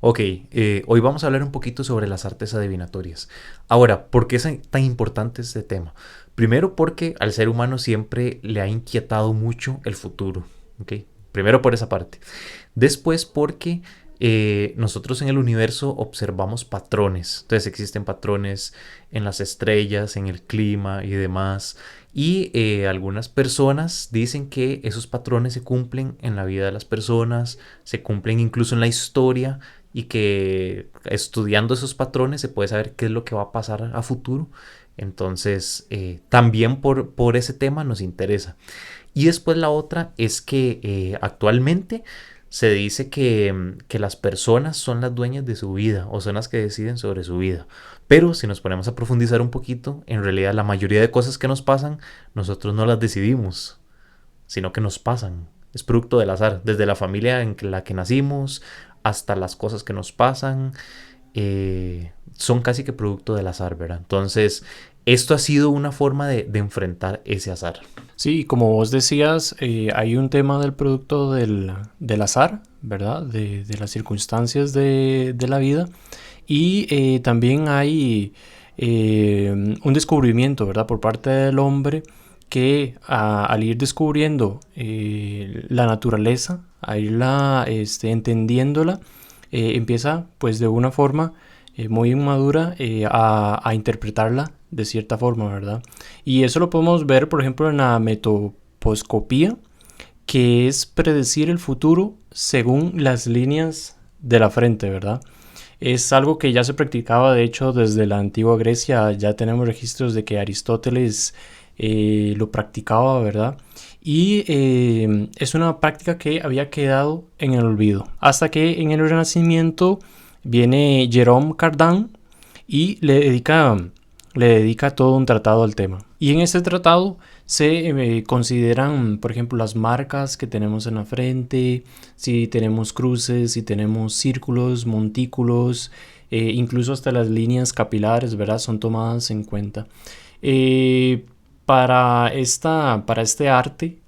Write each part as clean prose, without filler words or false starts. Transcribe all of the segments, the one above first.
Ok, hoy vamos a hablar un poquito sobre las artes adivinatorias. Ahora, ¿por qué es tan importante este tema? Primero porque al ser humano siempre le ha inquietado mucho el futuro. Ok, primero por esa parte. Después porque nosotros en el universo observamos patrones. Entonces existen patrones en las estrellas, en el clima y demás. Y algunas personas dicen que esos patrones se cumplen en la vida de las personas, se cumplen incluso en la historia y que estudiando esos patrones se puede saber qué es lo que va a pasar a futuro. Entonces, también por ese tema nos interesa. Y después la otra es que actualmente se dice que las personas son las dueñas de su vida o son las que deciden sobre su vida. Pero si nos ponemos a profundizar un poquito, en realidad la mayoría de cosas que nos pasan, nosotros no las decidimos, sino que nos pasan. Es producto del azar, desde la familia en la que nacimos hasta las cosas que nos pasan, son casi que producto del azar, ¿verdad? Entonces, esto ha sido una forma de enfrentar ese azar. Sí, como vos decías, hay un tema del producto del azar, ¿verdad? De las circunstancias de la vida. Y también hay un descubrimiento, ¿verdad? Por parte del hombre que al ir descubriendo la naturaleza, a irla entendiéndola, empieza pues de una forma muy inmadura a interpretarla de cierta forma, ¿verdad? Y eso lo podemos ver, por ejemplo, en la metoposcopía, que es predecir el futuro según las líneas de la frente, ¿verdad? Es algo que ya se practicaba, de hecho, desde la antigua Grecia. Ya tenemos registros de que Aristóteles lo practicaba, ¿verdad? Y es una práctica que había quedado en el olvido. Hasta que en el Renacimiento viene Jérôme Cardin y le dedica todo un tratado al tema. Y en este tratado se consideran, por ejemplo, las marcas que tenemos en la frente, si tenemos cruces, si tenemos círculos, montículos, incluso hasta las líneas capilares, ¿verdad? Son tomadas en cuenta. Eh, para este arte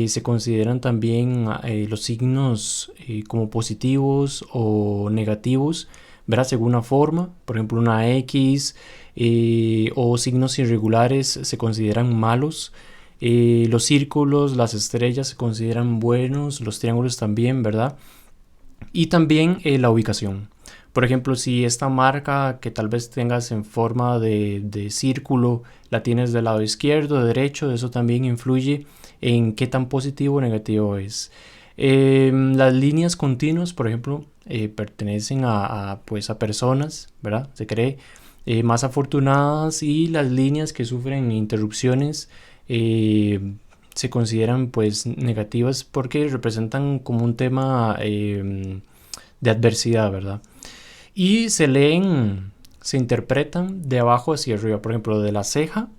se consideran también los signos como positivos o negativos, ¿verdad? Según una forma, por ejemplo una X, o signos irregulares se consideran malos. Los círculos, las estrellas se consideran buenos, los triángulos también, ¿verdad? Y también la ubicación. Por ejemplo, si esta marca que tal vez tengas en forma de círculo la tienes del lado izquierdo, derecho, eso también influye en qué tan positivo o negativo es. Las líneas continuas, por ejemplo, pertenecen pues a personas, ¿verdad? Se cree más afortunadas, y las líneas que sufren interrupciones se consideran pues negativas porque representan como un tema de adversidad, ¿verdad? Y se interpretan de abajo hacia arriba. Por ejemplo, de la ceja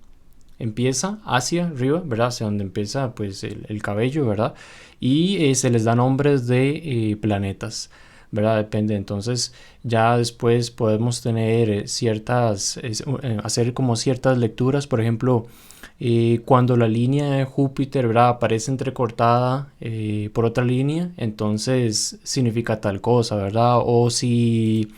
empieza hacia arriba, ¿verdad? Hacia donde empieza pues el cabello, ¿verdad? Y se les da nombres de planetas, ¿verdad? Depende. Entonces ya después podemos tener hacer como ciertas lecturas. Por ejemplo, cuando la línea de Júpiter, ¿verdad?, aparece entrecortada por otra línea, entonces significa tal cosa, ¿verdad? O si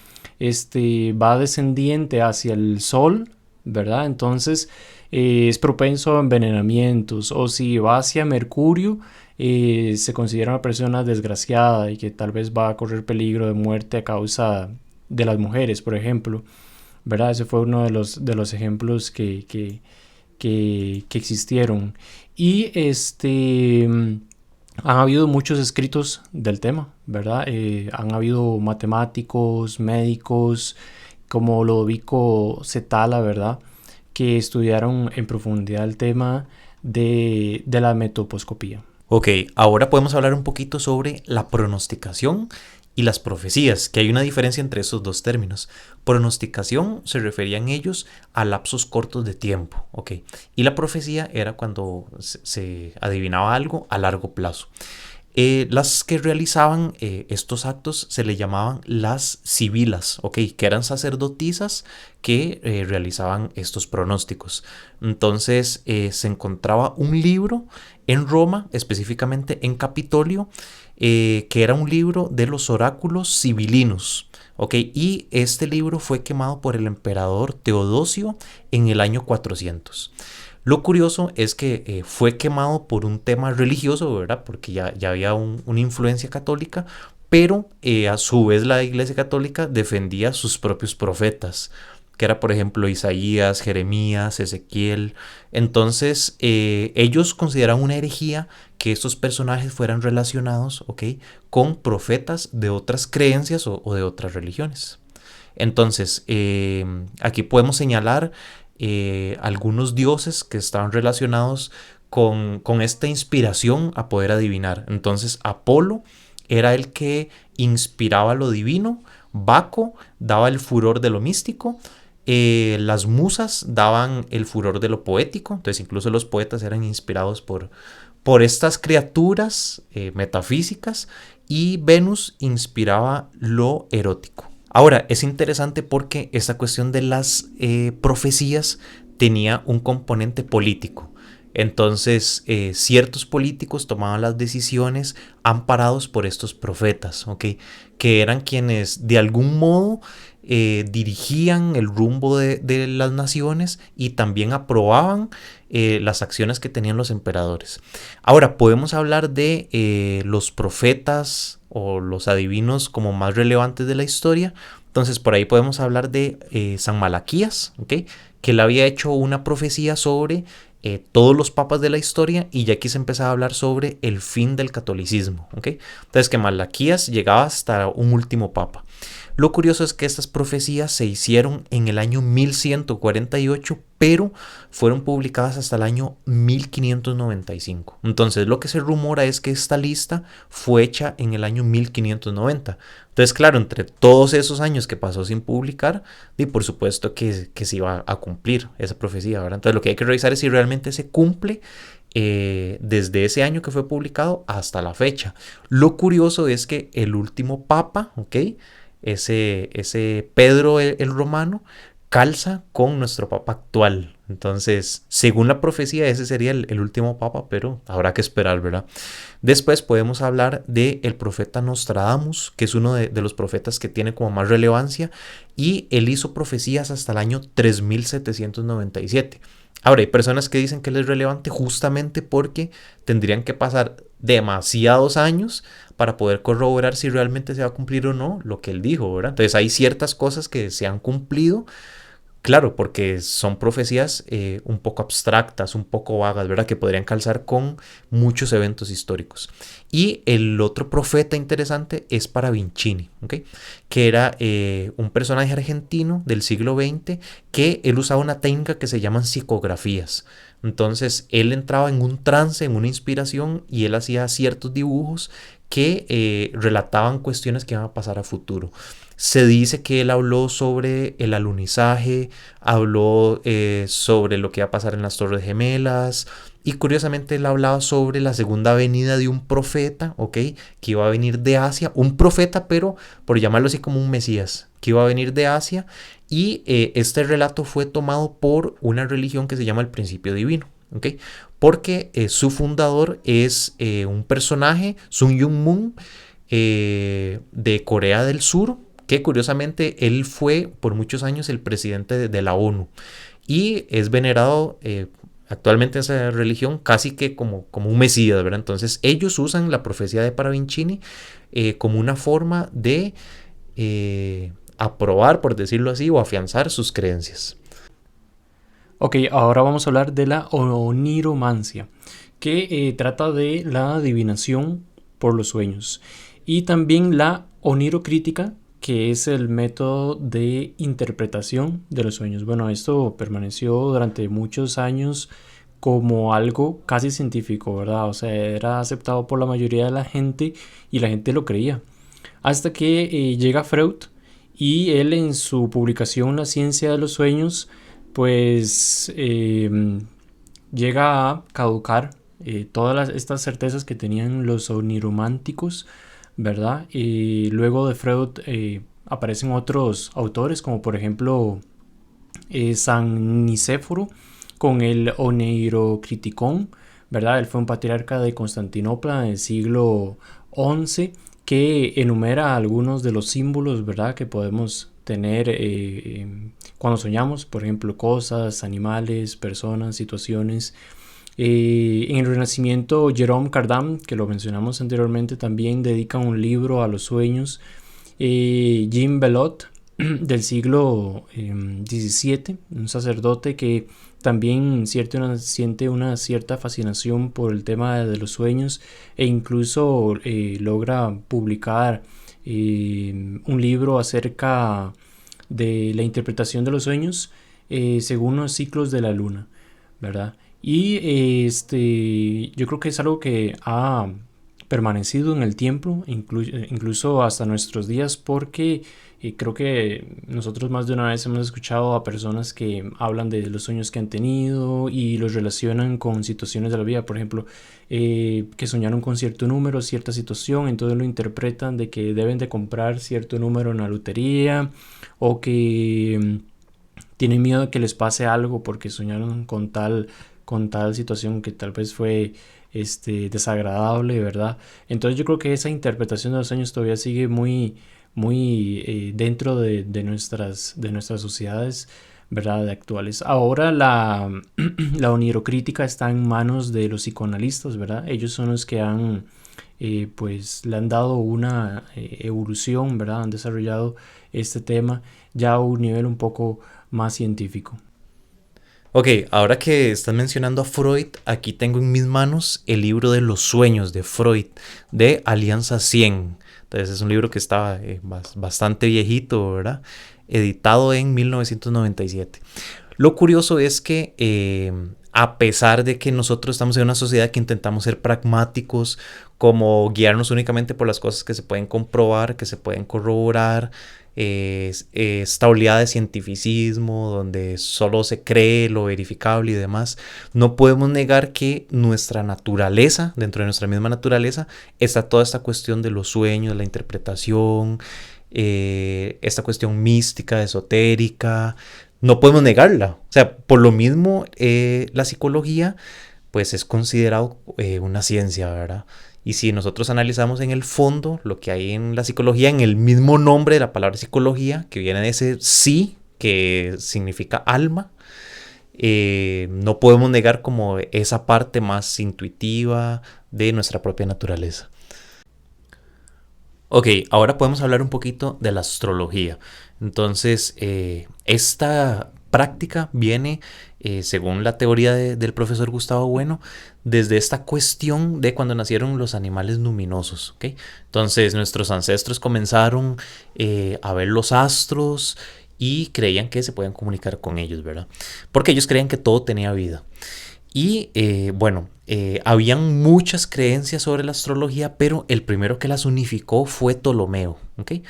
va descendiente hacia el Sol, ¿verdad? Entonces es propenso a envenenamientos. O si va hacia Mercurio, se considera una persona desgraciada y que tal vez va a correr peligro de muerte a causa de las mujeres, por ejemplo, ¿verdad? Ese fue uno de los ejemplos que existieron. Y han habido muchos escritos del tema, ¿verdad? Han habido matemáticos, médicos, como Lodovico Setala, ¿verdad?, que estudiaron en profundidad el tema de la metoposcopía. Ok, ahora podemos hablar un poquito sobre la pronosticación y las profecías, que hay una diferencia entre esos dos términos. Pronosticación se referían ellos a lapsos cortos de tiempo, ok, y la profecía era cuando se adivinaba algo a largo plazo. Las que realizaban estos actos se le llamaban las sibilas, ¿ok? Que eran sacerdotisas que realizaban estos pronósticos. Entonces se encontraba un libro en Roma, específicamente en Capitolio, que era un libro de los oráculos sibilinos. ¿Ok? Y este libro fue quemado por el emperador Teodosio en el año 400. Lo curioso es que fue quemado por un tema religioso, ¿verdad? Porque ya había una influencia católica, pero a su vez la Iglesia Católica defendía sus propios profetas, que era por ejemplo Isaías, Jeremías, Ezequiel. Entonces ellos consideran una herejía que estos personajes fueran relacionados, ¿ok? Con profetas de otras creencias o de otras religiones. Entonces, aquí podemos señalar algunos dioses que estaban relacionados con esta inspiración a poder adivinar. Entonces, Apolo era el que inspiraba lo divino, Baco daba el furor de lo místico, las musas daban el furor de lo poético, entonces incluso los poetas eran inspirados por estas criaturas metafísicas, y Venus inspiraba lo erótico. Ahora, es interesante porque esta cuestión de las profecías tenía un componente político. Entonces, ciertos políticos tomaban las decisiones amparados por estos profetas, ¿ok? Que eran quienes de algún modo dirigían el rumbo de las naciones y también aprobaban las acciones que tenían los emperadores. Ahora, podemos hablar de los profetas o los adivinos como más relevantes de la historia. Entonces, por ahí podemos hablar de San Malaquías, ¿okay? Que él había hecho una profecía sobre todos los papas de la historia, y ya aquí se empezaba a hablar sobre el fin del catolicismo, ¿okay? Entonces, que Malaquías llegaba hasta un último papa. Lo curioso es que estas profecías se hicieron en el año 1148, pero fueron publicadas hasta el año 1595. Entonces, lo que se rumora es que esta lista fue hecha en el año 1590. Entonces, claro, entre todos esos años que pasó sin publicar, y por supuesto que se iba a cumplir esa profecía, ¿verdad? Entonces, lo que hay que revisar es si realmente se cumple desde ese año que fue publicado hasta la fecha. Lo curioso es que el último papa, ¿ok? Ese Pedro el Romano calza con nuestro papa actual. Entonces, según la profecía, ese sería el último papa, pero habrá que esperar, ¿verdad? Después podemos hablar del profeta Nostradamus, que es uno de los profetas que tiene como más relevancia, y él hizo profecías hasta el año 3797. Ahora, hay personas que dicen que él es relevante justamente porque tendrían que pasar demasiados años para poder corroborar si realmente se va a cumplir o no lo que él dijo, ¿verdad? Entonces hay ciertas cosas que se han cumplido, claro, porque son profecías un poco abstractas, un poco vagas, ¿verdad? Que podrían calzar con muchos eventos históricos. Y el otro profeta interesante es Paravincini, ¿ok? Que era un personaje argentino del siglo XX, que él usaba una técnica que se llaman psicografías. Entonces él entraba en un trance, en una inspiración, y él hacía ciertos dibujos que relataban cuestiones que iban a pasar a futuro. Se dice que él habló sobre el alunizaje, habló sobre lo que iba a pasar en las Torres Gemelas, y curiosamente él hablaba sobre la segunda venida de un profeta, ¿ok? Que iba a venir de Asia, un profeta, pero por llamarlo así como un mesías, que iba a venir de Asia, y este relato fue tomado por una religión que se llama el Principio Divino, ¿ok? Porque su fundador es un personaje, Sun Myung Moon, de Corea del Sur, que curiosamente él fue por muchos años el presidente de la ONU, y es venerado actualmente esa religión casi que como un mesías, ¿verdad? Entonces ellos usan la profecía de Paravincini como una forma de aprobar, por decirlo así, o afianzar sus creencias. Ok, ahora vamos a hablar de la oniromancia, que trata de la adivinación por los sueños. Y también la onirocrítica, que es el método de interpretación de los sueños. Bueno, esto permaneció durante muchos años como algo casi científico, ¿verdad? O sea, era aceptado por la mayoría de la gente y la gente lo creía. Hasta que llega Freud, y él en su publicación La ciencia de los sueños, pues llega a caducar todas estas certezas que tenían los onirománticos, ¿verdad? Y luego de Freud aparecen otros autores, como por ejemplo San Nicéforo con el Oneirocriticón, ¿verdad? Él fue un patriarca de Constantinopla en el siglo XI que enumera algunos de los símbolos, ¿verdad?, que podemos tener cuando soñamos, por ejemplo, cosas, animales, personas, situaciones. En el Renacimiento, Jerome Cardan, que lo mencionamos anteriormente, también dedica un libro a los sueños. Jean Belot, del siglo XVII, un sacerdote que también siente una cierta fascinación por el tema de los sueños, e incluso logra publicar un libro acerca de la interpretación de los sueños según los ciclos de la luna, ¿verdad? Y yo creo que es algo que ha permanecido en el tiempo, incluso hasta nuestros días, porque creo que nosotros más de una vez hemos escuchado a personas que hablan de los sueños que han tenido y los relacionan con situaciones de la vida. Por ejemplo, que soñaron con cierto número, cierta situación, entonces lo interpretan de que deben de comprar cierto número en la lotería, o que tienen miedo de que les pase algo porque soñaron con tal situación que tal vez fue desagradable, ¿verdad? Entonces yo creo que esa interpretación de los sueños todavía sigue muy dentro de nuestras sociedades, ¿verdad?, actuales. Ahora la onirocrítica está en manos de los psicoanalistas, ¿verdad? Ellos son los que pues le han dado una evolución, ¿verdad? Han desarrollado este tema ya a un nivel un poco más científico. Ok, ahora que estás mencionando a Freud, aquí tengo en mis manos el libro de los sueños de Freud, de Alianza 100. Entonces es un libro que está bastante viejito, ¿verdad? Editado en 1997. Lo curioso es que a pesar de que nosotros estamos en una sociedad que intentamos ser pragmáticos, como guiarnos únicamente por las cosas que se pueden comprobar, que se pueden corroborar, esta oleada de cientificismo donde solo se cree lo verificable y demás, no podemos negar que nuestra naturaleza, dentro de nuestra misma naturaleza, está toda esta cuestión de los sueños, la interpretación, esta cuestión mística, esotérica. No podemos negarla. O sea, por lo mismo, la psicología pues es considerado una ciencia, ¿verdad? Y si nosotros analizamos en el fondo lo que hay en la psicología, en el mismo nombre de la palabra psicología, que viene de ese sí, que significa alma, no podemos negar como esa parte más intuitiva de nuestra propia naturaleza. Ok, ahora podemos hablar un poquito de la astrología. Entonces, esta práctica viene, según la teoría del profesor Gustavo Bueno, desde esta cuestión de cuando nacieron los animales luminosos. ¿Okay? Entonces, nuestros ancestros comenzaron a ver los astros y creían que se podían comunicar con ellos, ¿verdad? Porque ellos creían que todo tenía vida. Y habían muchas creencias sobre la astrología, pero el primero que las unificó fue Ptolomeo, ¿okay?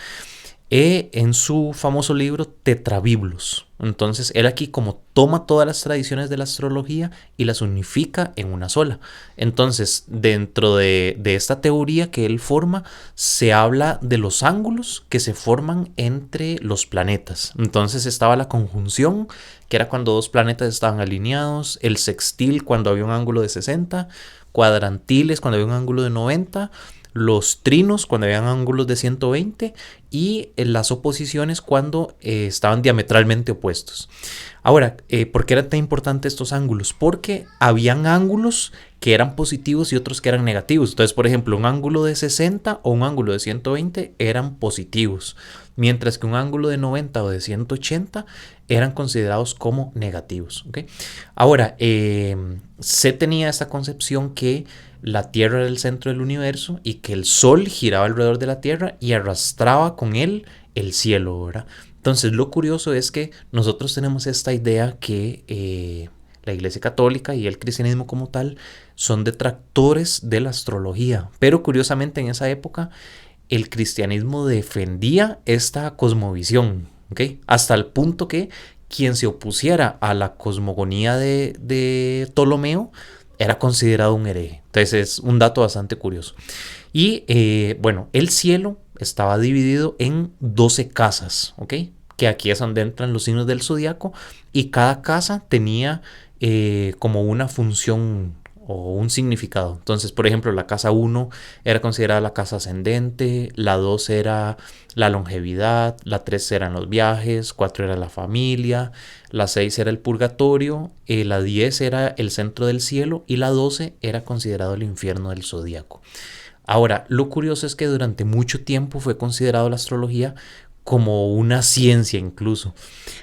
En su famoso libro Tetrabiblos. Entonces él aquí como toma todas las tradiciones de la astrología y las unifica en una sola. Entonces dentro de esta teoría que él forma se habla de los ángulos que se forman entre los planetas. Entonces estaba la conjunción, que era cuando dos planetas estaban alineados, el sextil cuando había un ángulo de 60, cuadrantiles cuando había un ángulo de 90, los trinos cuando habían ángulos de 120 y las oposiciones cuando estaban diametralmente opuestos. Ahora, ¿por qué eran tan importantes estos ángulos? Porque habían ángulos que eran positivos y otros que eran negativos. Entonces, por ejemplo, un ángulo de 60 o un ángulo de 120 eran positivos, mientras que un ángulo de 90 o de 180 eran considerados como negativos. ¿Okay? Ahora, se tenía esta concepción que la Tierra era el centro del universo y que el Sol giraba alrededor de la Tierra y arrastraba con él el cielo, ¿verdad? Entonces lo curioso es que nosotros tenemos esta idea que la Iglesia Católica y el cristianismo como tal son detractores de la astrología, pero curiosamente en esa época el cristianismo defendía esta cosmovisión, ¿okay? Hasta el punto que quien se opusiera a la cosmogonía de Ptolomeo era considerado un hereje. Entonces es un dato bastante curioso. Y el cielo estaba dividido en 12 casas, ¿ok? Que aquí es donde entran los signos del zodiaco y cada casa tenía como una función o un significado. Entonces, por ejemplo, la casa 1 era considerada la casa ascendente, la 2 era la longevidad, la 3 eran los viajes, 4 era la familia, la 6 era el purgatorio, la 10 era el centro del cielo y la 12 era considerado el infierno del zodíaco. Ahora, lo curioso es que durante mucho tiempo fue considerado la astrología como una ciencia incluso.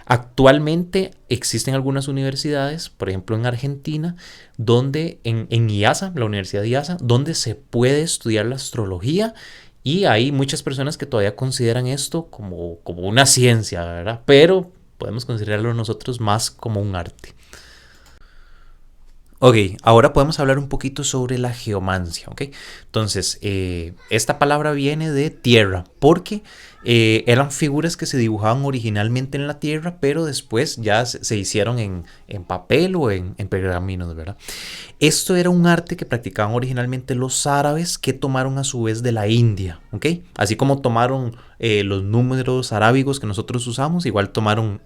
Actualmente existen algunas universidades, por ejemplo en Argentina, donde en IASA, la Universidad de IASA, donde se puede estudiar la astrología y hay muchas personas que todavía consideran esto como una ciencia, ¿verdad? Pero podemos considerarlo nosotros más como un arte. Ok, ahora podemos hablar un poquito sobre la geomancia, ¿ok? Entonces, esta palabra viene de tierra, porque eran figuras que se dibujaban originalmente en la tierra, pero después ya se hicieron en papel o en pergaminos, ¿verdad? Esto era un arte que practicaban originalmente los árabes, que tomaron a su vez de la India, ¿ok? Así como tomaron los números arábigos que nosotros usamos, igual tomaron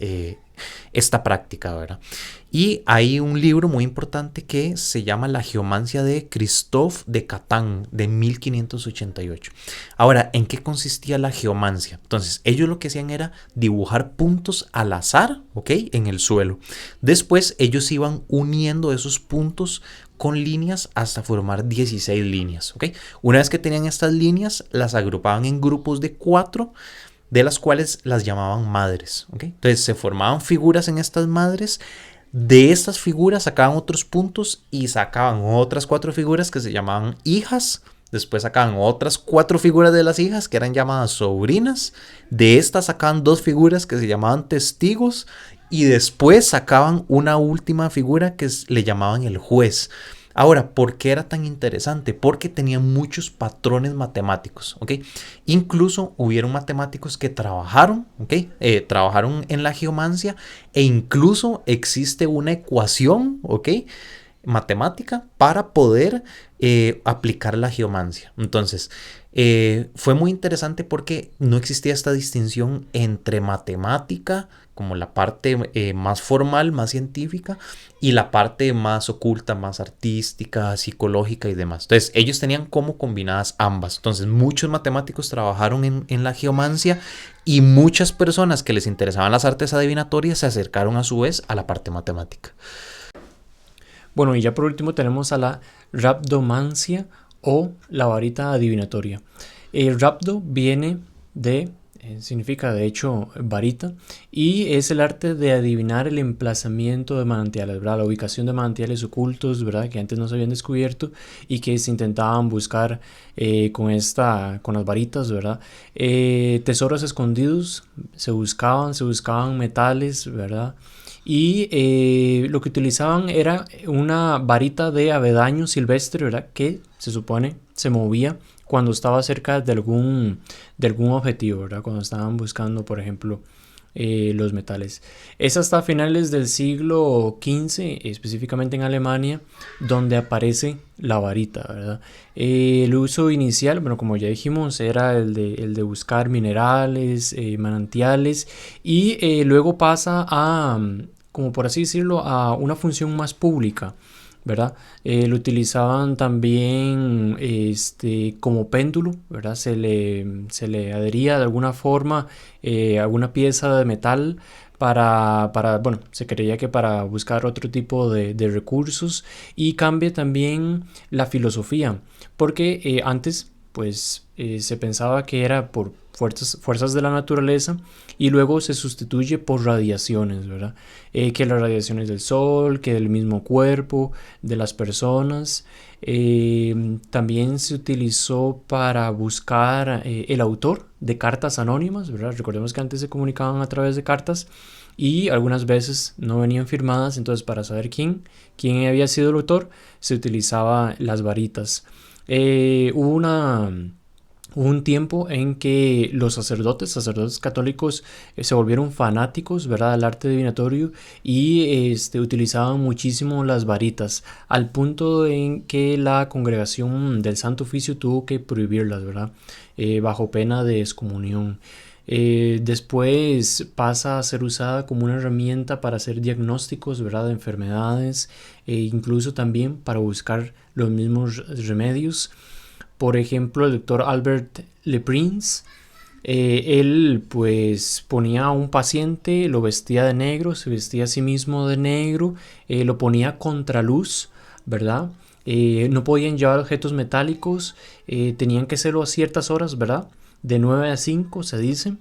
esta práctica, ¿verdad? Y hay un libro muy importante que se llama La Geomancia de Christophe de Catán de 1588. Ahora, ¿en qué consistía la geomancia? Entonces, ellos lo que hacían era dibujar puntos al azar, ¿ok? En el suelo. Después, ellos iban uniendo esos puntos con líneas hasta formar 16 líneas, ¿ok? Una vez que tenían estas líneas, las agrupaban en grupos de 4, de las cuales las llamaban madres, ¿ok? Entonces, se formaban figuras en estas madres. De estas figuras sacaban otros puntos y sacaban otras 4 figuras que se llamaban hijas. Después sacaban otras 4 figuras de las hijas que eran llamadas sobrinas. De estas sacaban 2 figuras que se llamaban testigos. Y después sacaban una última figura que le llamaban el juez. Ahora, ¿por qué era tan interesante? Porque tenía muchos patrones matemáticos, ¿ok? Incluso hubieron matemáticos que trabajaron, ¿ok? Trabajaron en la geomancia e incluso existe una ecuación, ¿ok? Matemática para poder aplicar la geomancia. Entonces, fue muy interesante porque no existía esta distinción entre matemática, como la parte más formal, más científica, y la parte más oculta, más artística, psicológica y demás. Entonces, ellos tenían como combinadas ambas. Entonces, muchos matemáticos trabajaron en la geomancia y muchas personas que les interesaban las artes adivinatorias se acercaron a su vez a la parte matemática. Bueno, y ya por último tenemos a la rhabdomancia o la varita adivinatoria. El rhabdo viene de, significa de hecho varita, y es el arte de adivinar el emplazamiento de manantiales, ¿verdad? La ubicación de manantiales ocultos, ¿verdad? Que antes no se habían descubierto y que se intentaban buscar con las varitas, ¿verdad? Tesoros escondidos, se buscaban metales, ¿verdad? Y lo que utilizaban era una varita de abedaño silvestre, ¿verdad? Que se supone se movía cuando estaba cerca de algún objetivo, ¿verdad? Cuando estaban buscando, por ejemplo, los metales. Es hasta finales del siglo XV, específicamente en Alemania, donde aparece la varita, ¿verdad? El uso inicial, bueno, como ya dijimos, era el de buscar minerales, manantiales, y luego pasa a, como por así decirlo, a una función más pública, ¿verdad? Lo utilizaban también como péndulo, ¿verdad? Se le adhería de alguna forma alguna pieza de metal bueno, se creía que para buscar otro tipo de recursos, y cambia también la filosofía, porque antes pues se pensaba que era por fuerzas de la naturaleza, y luego se sustituye por radiaciones, ¿verdad? Que las radiaciones del sol, que del mismo cuerpo, de las personas. También se utilizó para buscar el autor de cartas anónimas, ¿verdad? Recordemos que antes se comunicaban a través de cartas y algunas veces no venían firmadas, entonces para saber quién había sido el autor se utilizaba las varitas. Hubo un tiempo en que los sacerdotes católicos se volvieron fanáticos, ¿verdad?, del arte divinatorio, y utilizaban muchísimo las varitas, al punto en que la congregación del Santo Oficio tuvo que prohibirlas, ¿verdad?, bajo pena de excomunión. Después pasa a ser usada como una herramienta para hacer diagnósticos, ¿verdad?, de enfermedades, e incluso también para buscar los mismos remedios. Por ejemplo, el doctor Albert Leprins, él pues ponía a un paciente, lo vestía de negro, se vestía a sí mismo de negro, lo ponía a contraluz, ¿verdad? No podían llevar objetos metálicos, tenían que hacerlo a ciertas horas, ¿verdad? De 9 a 5 se dice,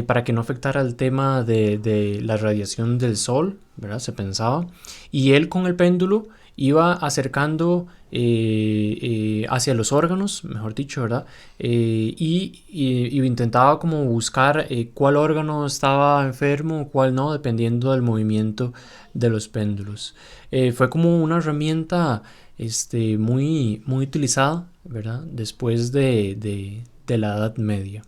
para que no afectara el tema de la radiación del sol, ¿verdad? Se pensaba. Y él con el péndulo iba acercando hacia los órganos, mejor dicho, ¿verdad? Y intentaba como buscar cuál órgano estaba enfermo, cuál no, dependiendo del movimiento de los péndulos. Fue como una herramienta muy utilizada, ¿verdad? Después de la Edad Media.